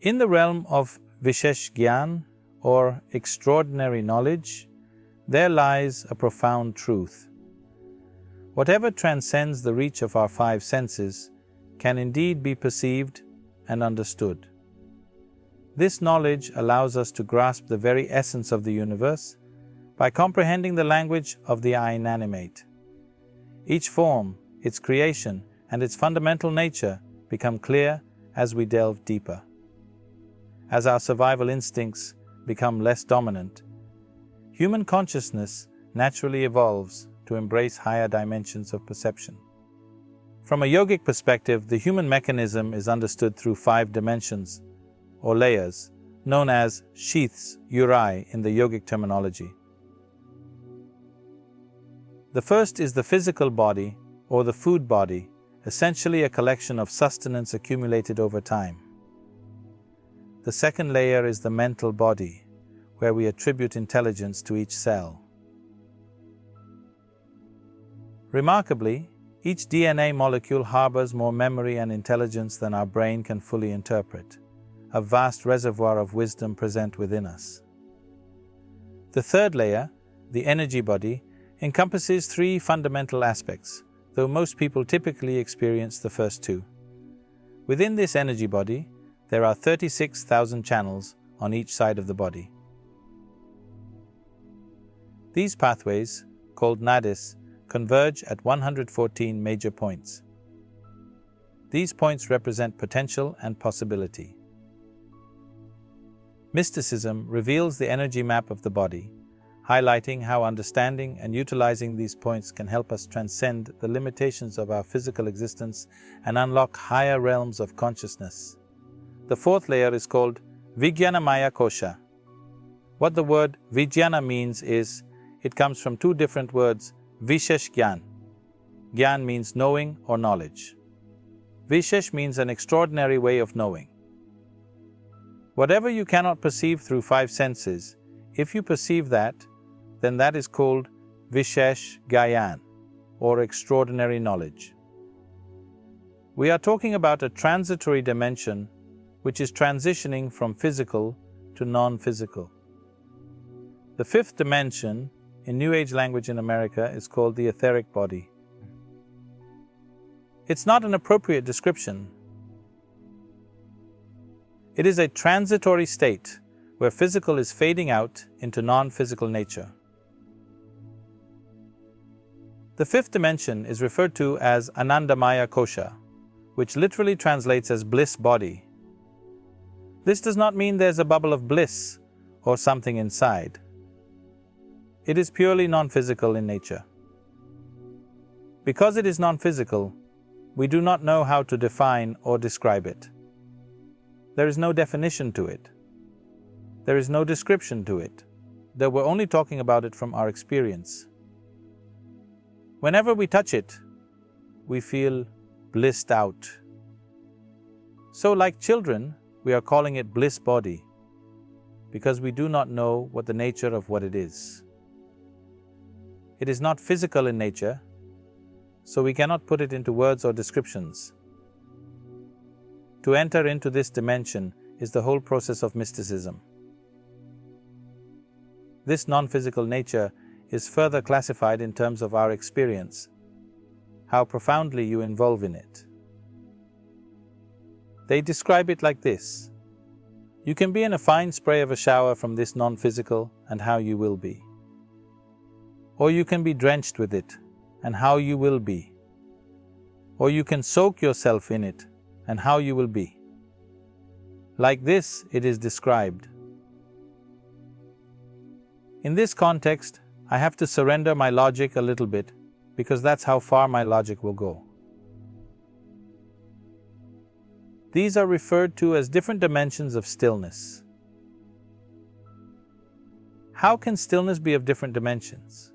In the realm of Vishesh Gyan, or extraordinary knowledge, there lies a profound truth. Whatever transcends the reach of our five senses can indeed be perceived and understood. This knowledge allows us to grasp the very essence of the universe by comprehending the language of the inanimate. Each form, its creation, and its fundamental nature become clear as we delve deeper. As our survival instincts become less dominant, human consciousness naturally evolves to embrace higher dimensions of perception. From a yogic perspective, the human mechanism is understood through 5 dimensions, or layers, known as sheaths, uri in the yogic terminology. The first is the physical body, or the food body, essentially a collection of sustenance accumulated over time. The second layer is the mental body, where we attribute intelligence to each cell. Remarkably, each DNA molecule harbors more memory and intelligence than our brain can fully interpret, a vast reservoir of wisdom present within us. The third layer, the energy body, encompasses 3 fundamental aspects, though most people typically experience the first 2. Within this energy body, there are 36,000 channels on each side of the body. These pathways, called nadis, converge at 114 major points. These points represent potential and possibility. Mysticism reveals the energy map of the body, highlighting how understanding and utilizing these points can help us transcend the limitations of our physical existence and unlock higher realms of consciousness. The fourth layer is called Vijnanamaya Kosha. What the word Vijnana means is, it comes from 2 different words, Vishesh Gyan. Gyan means knowing or knowledge. Vishesh means an extraordinary way of knowing. Whatever you cannot perceive through 5 senses, if you perceive that, then that is called Vishesh Gyan, or extraordinary knowledge. We are talking about a transitory dimension which is transitioning from physical to non-physical. The 5th dimension, in New Age language in America, is called the etheric body. It's not an appropriate description. It is a transitory state where physical is fading out into non-physical nature. The 5th dimension is referred to as Anandamaya Kosha, which literally translates as bliss body. This does not mean there's a bubble of bliss or something inside. It is purely non-physical in nature. Because it is non-physical, we do not know how to define or describe it. There is no definition to it. There is no description to it, though we're only talking about it from our experience. Whenever we touch it, we feel blissed out. So, like children, we are calling it bliss body, because we do not know what the nature of what it is. It is not physical in nature, so we cannot put it into words or descriptions. To enter into this dimension is the whole process of mysticism. This non-physical nature is further classified in terms of our experience, how profoundly you involve in it. They describe it like this: you can be in a fine spray of a shower from this non-physical and how you will be. Or you can be drenched with it and how you will be. Or you can soak yourself in it and how you will be. Like this, it is described. In this context, I have to surrender my logic a little bit, because that's how far my logic will go. These are referred to as different dimensions of stillness. How can stillness be of different dimensions?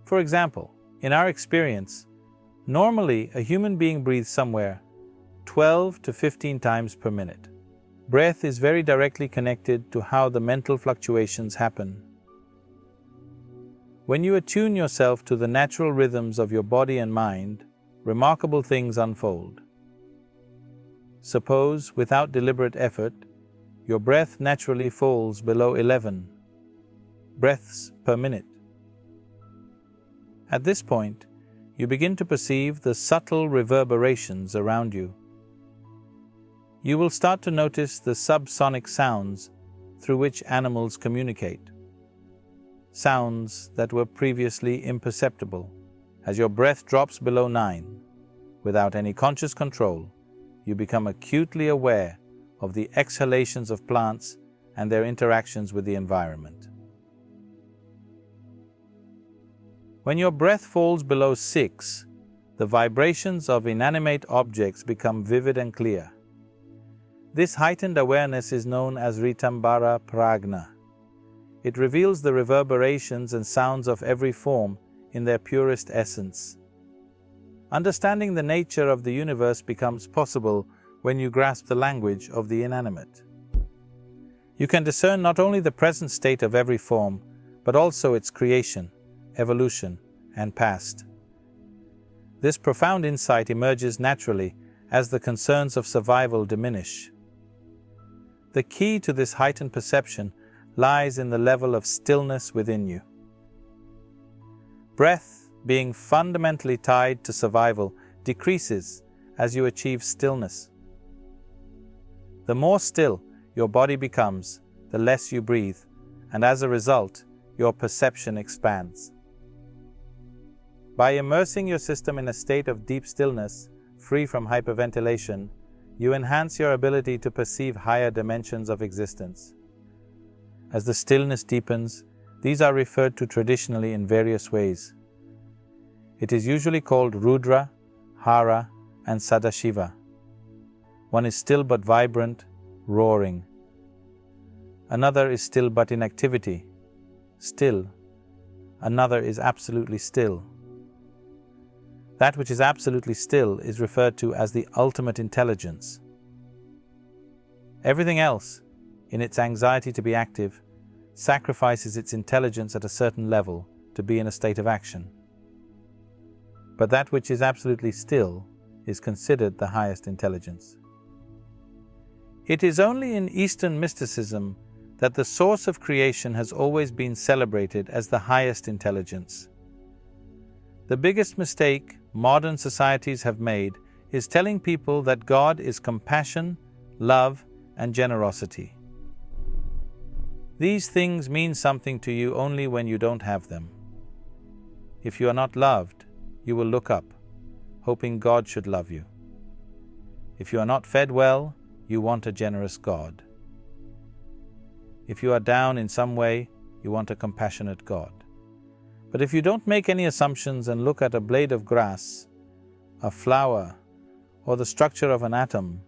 For example, in our experience, normally a human being breathes somewhere 12 to 15 times per minute. Breath is very directly connected to how the mental fluctuations happen. When you attune yourself to the natural rhythms of your body and mind, remarkable things unfold. Suppose, without deliberate effort, your breath naturally falls below 11 breaths per minute. At this point, you begin to perceive the subtle reverberations around you. You will start to notice the subsonic sounds through which animals communicate, sounds that were previously imperceptible. As your breath drops below 9, without any conscious control, you become acutely aware of the exhalations of plants and their interactions with the environment. When your breath falls below 6, the vibrations of inanimate objects become vivid and clear. This heightened awareness is known as Ritambara Pragna. It reveals the reverberations and sounds of every form in their purest essence. Understanding the nature of the universe becomes possible when you grasp the language of the inanimate. You can discern not only the present state of every form, but also its creation, evolution, and past. This profound insight emerges naturally as the concerns of survival diminish. The key to this heightened perception lies in the level of stillness within you. Breath, being fundamentally tied to survival, decreases as you achieve stillness. The more still your body becomes, the less you breathe, and as a result, your perception expands. By immersing your system in a state of deep stillness, free from hyperventilation, you enhance your ability to perceive higher dimensions of existence. As the stillness deepens, these are referred to traditionally in various ways. It is usually called Rudra, Hara, and Sadashiva. One is still but vibrant, roaring. Another is still but in activity, still. Another is absolutely still. That which is absolutely still is referred to as the ultimate intelligence. Everything else, in its anxiety to be active, sacrifices its intelligence at a certain level to be in a state of action. But that which is absolutely still is considered the highest intelligence. It is only in Eastern mysticism that the source of creation has always been celebrated as the highest intelligence. The biggest mistake modern societies have made is telling people that God is compassion, love, and generosity. These things mean something to you only when you don't have them. If you are not loved, you will look up, hoping God should love you. If you are not fed well, you want a generous God. If you are down in some way, you want a compassionate God. But if you don't make any assumptions and look at a blade of grass, a flower, or the structure of an atom,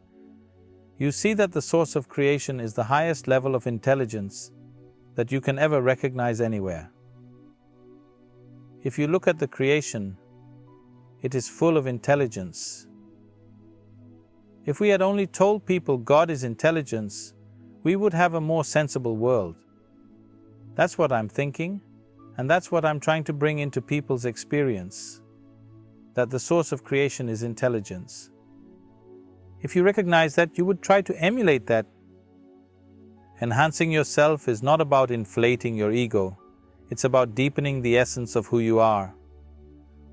you see that the source of creation is the highest level of intelligence that you can ever recognize anywhere. If you look at the creation, it is full of intelligence. If we had only told people God is intelligence, we would have a more sensible world. That's what I'm thinking, and that's what I'm trying to bring into people's experience, that the source of creation is intelligence. If you recognize that, you would try to emulate that. Enhancing yourself is not about inflating your ego, it's about deepening the essence of who you are.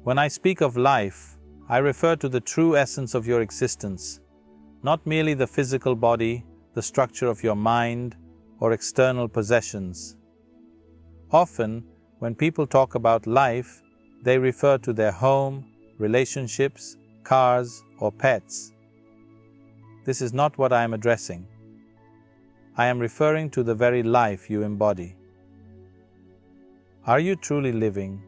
When I speak of life, I refer to the true essence of your existence, not merely the physical body, the structure of your mind, or external possessions. Often, when people talk about life, they refer to their home, relationships, cars, or pets. This is not what I am addressing. I am referring to the very life you embody. Are you truly living,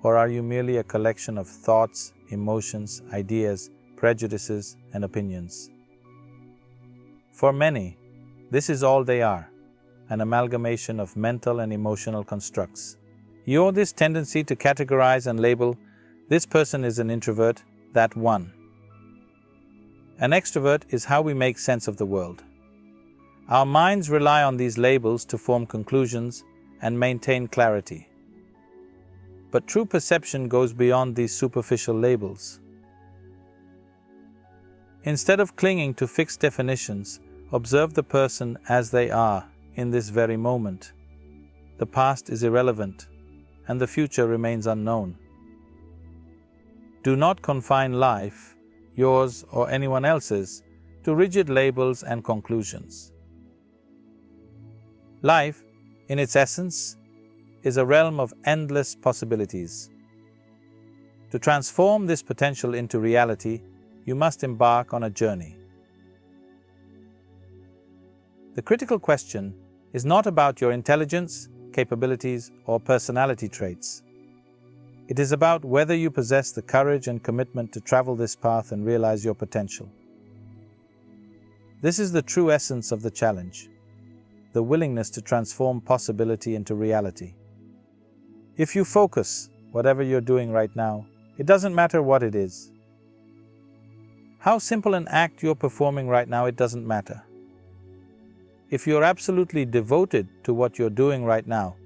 or are you merely a collection of thoughts, emotions, ideas, prejudices, and opinions? For many, this is all they are, an amalgamation of mental and emotional constructs. You owe this tendency to categorize and label, this person is an introvert, that one. An extrovert is how we make sense of the world. Our minds rely on these labels to form conclusions and maintain clarity. But true perception goes beyond these superficial labels. Instead of clinging to fixed definitions, observe the person as they are in this very moment. The past is irrelevant, and the future remains unknown. Do not confine life, yours or anyone else's, to rigid labels and conclusions. Life, in its essence, is a realm of endless possibilities. To transform this potential into reality, you must embark on a journey. The critical question is not about your intelligence, capabilities, or personality traits. It is about whether you possess the courage and commitment to travel this path and realize your potential. This is the true essence of the challenge, the willingness to transform possibility into reality. If you focus, whatever you're doing right now, it doesn't matter what it is. How simple an act you're performing right now, it doesn't matter. If you're absolutely devoted to what you're doing right now,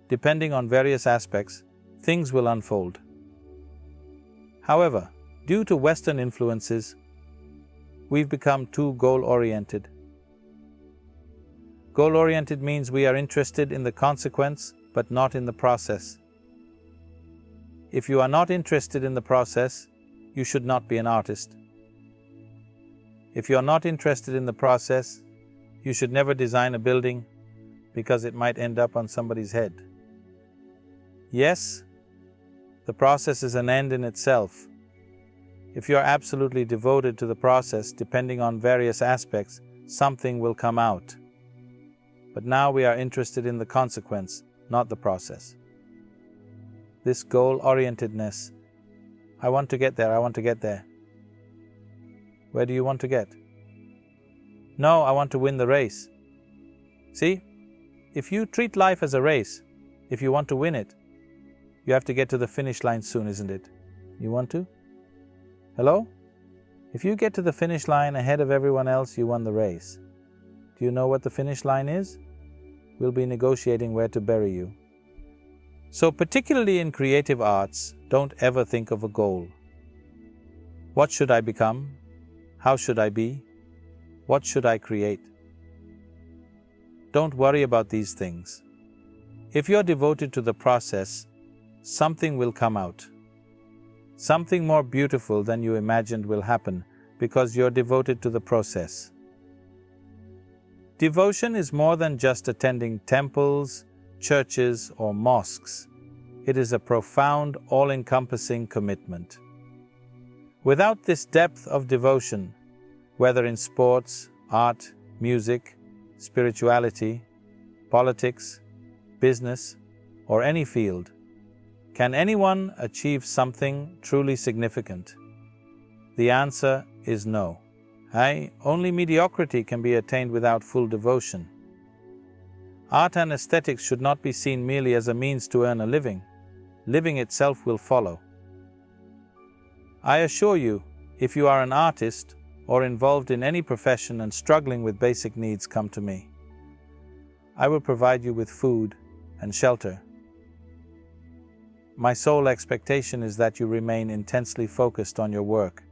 depending on various aspects, things will unfold. However, due to Western influences, we've become too goal-oriented. Goal-oriented means we are interested in the consequence, but not in the process. If you are not interested in the process, you should not be an artist. If you are not interested in the process, you should never design a building because it might end up on somebody's head. Yes, the process is an end in itself. If you are absolutely devoted to the process, depending on various aspects, something will come out. But now we are interested in the consequence, not the process. This goal-orientedness, I want to get there, I want to get there. Where do you want to get? No, I want to win the race. See, if you treat life as a race, if you want to win it, you have to get to the finish line soon, isn't it? You want to? Hello? If you get to the finish line ahead of everyone else, you won the race. Do you know what the finish line is? We'll be negotiating where to bury you. So particularly in creative arts, don't ever think of a goal. What should I become? How should I be? What should I create? Don't worry about these things. If you're devoted to the process, something will come out. Something more beautiful than you imagined will happen because you're devoted to the process. Devotion is more than just attending temples, churches, or mosques. It is a profound, all-encompassing commitment. Without this depth of devotion, whether in sports, art, music, spirituality, politics, business, or any field, can anyone achieve something truly significant? The answer is no. Only mediocrity can be attained without full devotion. Art and aesthetics should not be seen merely as a means to earn a living. Living itself will follow. I assure you, if you are an artist or involved in any profession and struggling with basic needs, come to me. I will provide you with food and shelter. My sole expectation is that you remain intensely focused on your work.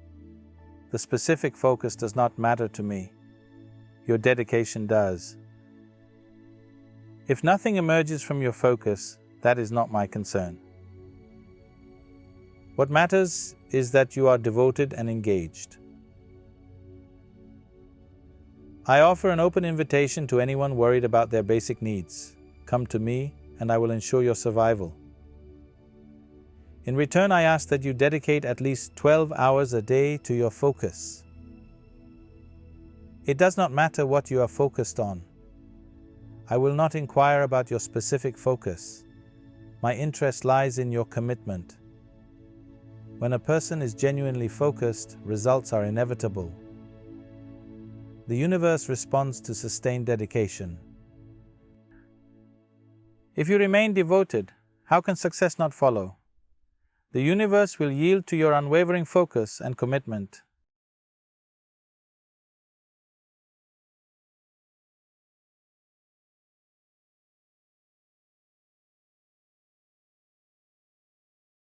The specific focus does not matter to me. Your dedication does. If nothing emerges from your focus, that is not my concern. What matters is that you are devoted and engaged. I offer an open invitation to anyone worried about their basic needs. Come to me, and I will ensure your survival. In return, I ask that you dedicate at least 12 hours a day to your focus. It does not matter what you are focused on. I will not inquire about your specific focus. My interest lies in your commitment. When a person is genuinely focused, results are inevitable. The universe responds to sustained dedication. If you remain devoted, how can success not follow? The universe will yield to your unwavering focus and commitment.